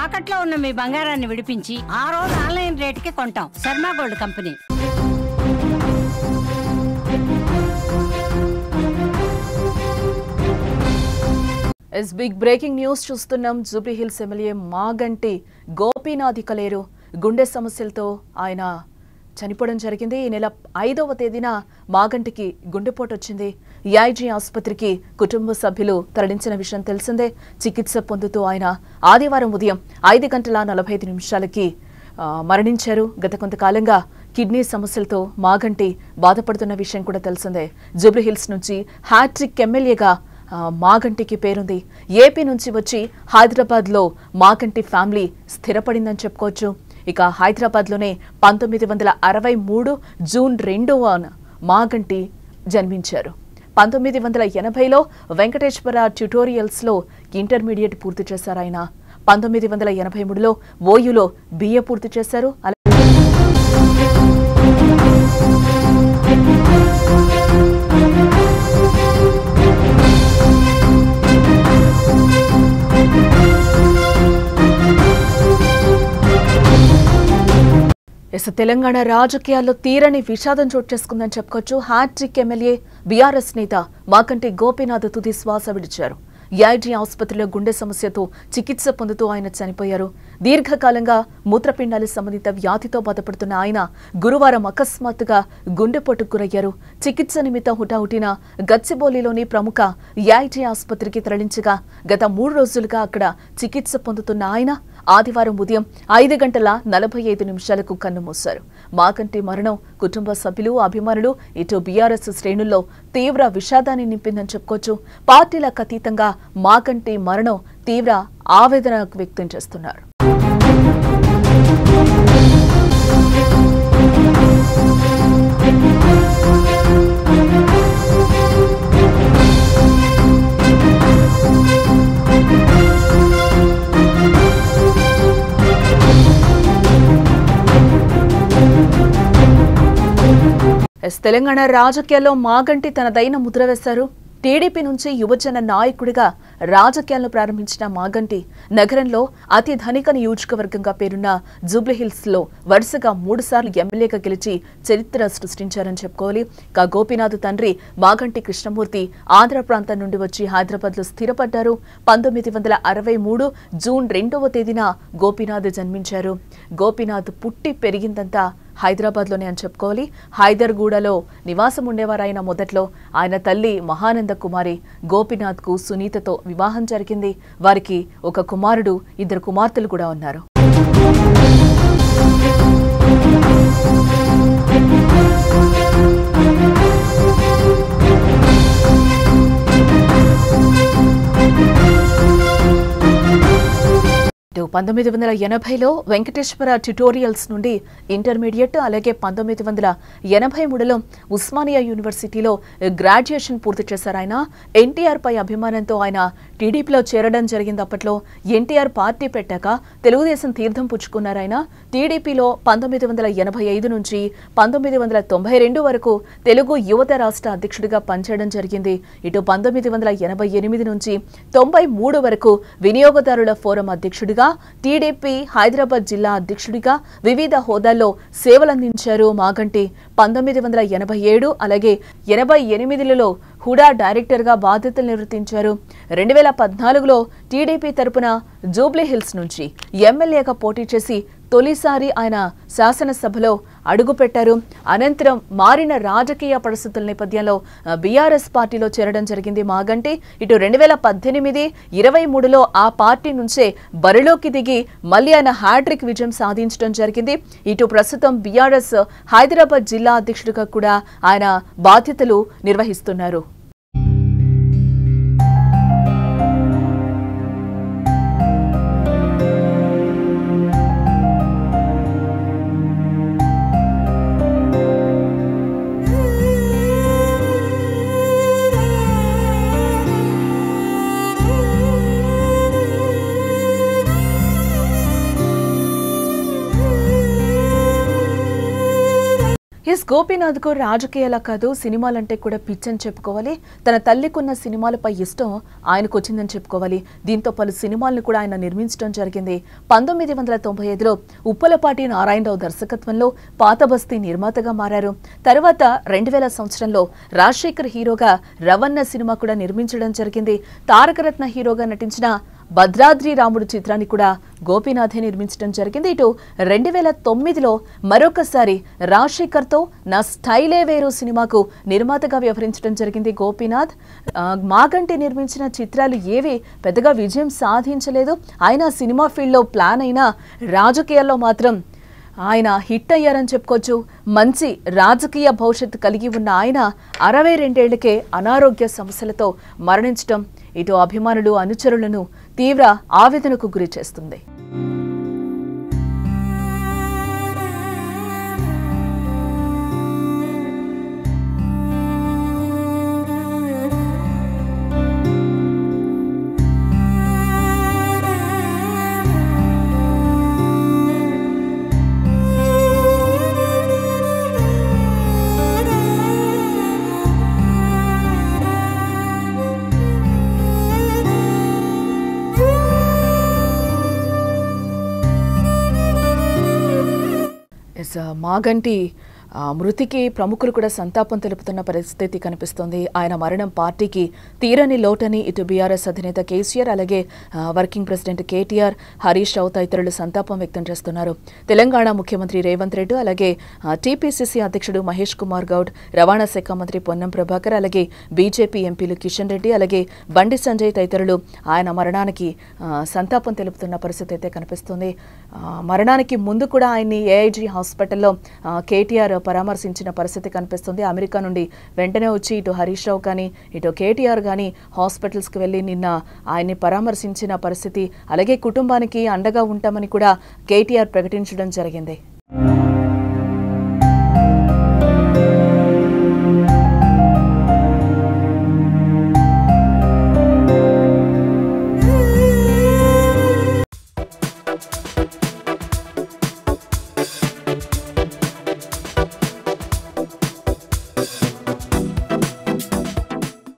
తాకట్లో ఉన్న మీ బంగారాన్ని విడిపించి ఆ రోజు ఆన్లైన్ రేటుకి కొంటాం. Sharma gold company. Big breaking news చూస్తున్నాం. జూబ్లీ హిల్స్ ఎమ్మెల్యే మాగంటి గోపీనాథ్ కలేరు గుండె సమస్యలతో ఆయన చనిపోవడం జరిగింది. ఈ నెల 5వ తేదీన మాగంటికి గుండెపోటు వచ్చింది. ఏఐజీ ఆసుపత్రికి కుటుంబ సభ్యులు తరలించిన విషయం తెలిసిందే. చికిత్స పొందుతూ ఆయన ఆదివారం ఉదయం 5:45 మరణించారు. గత కొంతకాలంగా కిడ్నీ సమస్యలతో మాగంటి బాధపడుతున్న విషయం కూడా తెలిసిందే. జూబ్లీ హిల్స్ నుంచి హ్యాట్రిక్ ఎమ్మెల్యేగా మాగంటికి పేరుంది. ఏపీ నుంచి వచ్చి హైదరాబాద్లో మాగంటి ఫ్యామిలీ స్థిరపడిందని చెప్పుకోవచ్చు. ఇక హైదరాబాద్లోనే 1963 జూన్ 2వ మాగంటి జన్మించారు. 1980లో వెంకటేశ్వర ట్యుటోరియల్స్లో ఇంటర్మీడియట్ పూర్తి చేశారు ఆయన. 1983లో ఓయూలో BA పూర్తి చేశారు. తెలంగాణ రాజకీయాల్లో తీరని విషాదం చోటు చేసుకుందని చెప్పుకోవచ్చు. హ్యాట్రిక్ ఎమ్మెల్యే బీఆర్ఎస్ నేత మాగంటి గోపీనాథ్ తుది శ్వాస విడిచారు. ఏఐజీ ఆసుపత్రిలో గుండె సమస్యతో చికిత్స పొందుతూ ఆయన చనిపోయారు. దీర్ఘకాలంగా మూత్రపిండాల సంబంధిత వ్యాధితో బాధపడుతున్న ఆయన గురువారం అకస్మాత్తుగా గుండెపోటుకు గురయ్యారు. చికిత్స నిమిత్తం హుటాహుటిన గచ్చిబౌలిలోని ప్రముఖ ఏఐజీ ఆసుపత్రికి తరలించగా గత 3 రోజులుగా అక్కడ చికిత్స పొందుతున్న ఆయన ఆదివారం ఉదయం 5:45 కన్నుమూశారు. మాగంటి మరణం కుటుంబ సభ్యులు, అభిమానులు, ఇటు బీఆర్ఎస్ శ్రేణుల్లో తీవ్ర విషాదాన్ని నింపిందని చెప్పుకోవచ్చు. పార్టీలకు అతీతంగా మాగంటి మరణం తీవ్ర ఆవేదన వ్యక్తం చేస్తున్నారు. తెలంగాణ రాజకీయాల్లో మాగంటి తనదైన ముద్ర వేశారు. టీడీపీ నుంచి యువజన నాయకుడిగా రాజకీయాలను ప్రారంభించిన మాగంటి నగరంలో అతి ధనిక నియోజకవర్గంగా పేరున్న జూబ్లీహిల్స్ లో వరుసగా 3 సార్లు ఎమ్మెల్యేగా గెలిచి చరిత్ర సృష్టించారని చెప్పుకోవాలి. గోపీనాథ్ తండ్రి మాగంటి కృష్ణమూర్తి ఆంధ్ర ప్రాంతం నుండి వచ్చి హైదరాబాద్ లో స్థిరపడ్డారు. 1963 జూన్ 2వ తేదీన గోపీనాథ్ జన్మించారు. గోపీనాథ్ పుట్టి పెరిగిందంతా హైదరాబాద్లోనే అని చెప్పుకోవాలి. హైదర్గూడలో నివాసం ఉండేవారాయన. మొదట్లో ఆయన తల్లి మహానంద కుమారి గోపీనాథ్కు సునీతతో వివాహం జరిగింది. వారికి ఒక కుమారుడు, 2 కుమార్తెలు కూడా ఉన్నారు. ఇటు 1980లో వెంకటేశ్వర ట్యుటోరియల్స్ నుండి ఇంటర్మీడియట్, అలాగే 1983లో ఉస్మానియా యూనివర్సిటీలో గ్రాడ్యుయేషన్ పూర్తి చేశారు ఆయన. ఎన్టీఆర్ పై అభిమానంతో ఆయన టీడీపీలో చేరడం జరిగింది. అప్పట్లో ఎన్టీఆర్ పార్టీ పెట్టాక తెలుగుదేశం తీర్థం పుచ్చుకున్నారు ఆయన. టీడీపీలో 1985 నుంచి 1992 వరకు తెలుగు యువత రాష్ట్ర అధ్యక్షుడిగా పనిచేయడం జరిగింది. ఇటు 1988 నుంచి 93 వరకు వినియోగదారుల ఫోరం అధ్యక్షుడిగా, టీడీపీ హైదరాబాద్ జిల్లా అధ్యక్షుడిగా వివిధ హోదాల్లో సేవలందించారు మాగంటి. 1987 అలాగే 88లలో హుడా డైరెక్టర్గా బాధ్యతలు నిర్వర్తించారు. 2014లో టీడీపీ తరపున జూబ్లీహిల్స్ నుంచి ఎమ్మెల్యేగా పోటీ చేసి తొలిసారి ఆయన శాసనసభలో అడుగుపెట్టారు. అనంతరం మారిన రాజకీయ పరిస్థితుల నేపథ్యంలో బీఆర్ఎస్ పార్టీలో చేరడం జరిగింది మాగంటి. ఇటు 2018, 23లో ఆ పార్టీ నుంచే బరిలోకి దిగి మళ్లీ ఆయన హ్యాట్రిక్ విజయం సాధించడం జరిగింది. ఇటు ప్రస్తుతం బీఆర్ఎస్ హైదరాబాద్ జిల్లా అధ్యక్షుడిగా కూడా ఆయన బాధ్యతలు నిర్వహిస్తున్నారు. ఎస్ గోపీనాథ్కు రాజకీయాల కాదు సినిమాలంటే కూడా పిచ్చని చెప్పుకోవాలి. తన తల్లికున్న సినిమాలపై ఇష్టం ఆయనకు వచ్చిందని చెప్పుకోవాలి. దీంతో పలు సినిమాలను కూడా ఆయన నిర్మించడం జరిగింది. 1995లో ఉప్పలపాటి నారాయణరావు దర్శకత్వంలో పాత బస్తీ నిర్మాతగా మారారు. తర్వాత 2000 సంవత్సరంలో రాజశేఖర్ హీరోగా రవణ సినిమా కూడా నిర్మించడం జరిగింది. తారకరత్న హీరోగా నటించిన భద్రాద్రి రాముడు చిత్రాన్ని కూడా గోపీనాథే నిర్మించడం జరిగింది. ఇటు 2009లో మరొకసారి రాజశేఖర్తో నా స్టైలే వేరు సినిమాకు నిర్మాతగా వ్యవహరించడం జరిగింది గోపీనాథ్. మాగంటి నిర్మించిన చిత్రాలు ఏవి పెద్దగా విజయం సాధించలేదు. ఆయన సినిమా ఫీల్డ్లో ప్లాన్ అయినా రాజకీయాల్లో మాత్రం ఆయన హిట్ అయ్యారని చెప్పుకోవచ్చు. మంచి రాజకీయ భవిష్యత్తు కలిగి ఉన్న ఆయన 62 ఏళ్లకే అనారోగ్య సమస్యలతో మరణించడం ఇటు అభిమానులు అనుచరులను తీవ్ర ఆవేదనకు గురి చేస్తుంది. మాగంటి మృతికి ప్రముఖులు కూడా సంతాపం తెలుపుతున్న పరిస్థితి కనిపిస్తోంది. ఆయన మరణం పార్టీకి తీరని లోటని ఇటు బీఆర్ఎస్ అధినేత కేసీఆర్ అలాగే వర్కింగ్ ప్రెసిడెంట్ కేటీఆర్, హరీష్ రావు తదితరులు సంతాపం వ్యక్తం చేస్తున్నారు. తెలంగాణ ముఖ్యమంత్రి రేవంత్ రెడ్డి అలాగే టీపీసీసీ అధ్యక్షుడు మహేష్ కుమార్ గౌడ్, రవాణా శాఖ మంత్రి పొన్నం ప్రభాకర్ అలాగే బీజేపీ ఎంపీలు కిషన్ రెడ్డి అలాగే బండి సంజయ్ తదితరులు ఆయన మరణానికి సంతాపం తెలుపుతున్న పరిస్థితి అయితే కనిపిస్తుంది. మరణానికి ముందు కూడా ఆయన్ని ఏఐజీ హాస్పిటల్లో కేటీఆర్ పరామర్శించిన పరిస్థితి కనిపిస్తుంది. అమెరికా నుండి వెంటనే వచ్చి ఇటు హరీష్ రావు కానీ ఇటు కేటీఆర్ కానీ హాస్పిటల్స్కి వెళ్ళి నిన్న ఆయన్ని పరామర్శించిన పరిస్థితి, అలాగే కుటుంబానికి అండగా ఉంటామని కూడా కేటీఆర్ ప్రకటించడం జరిగింది.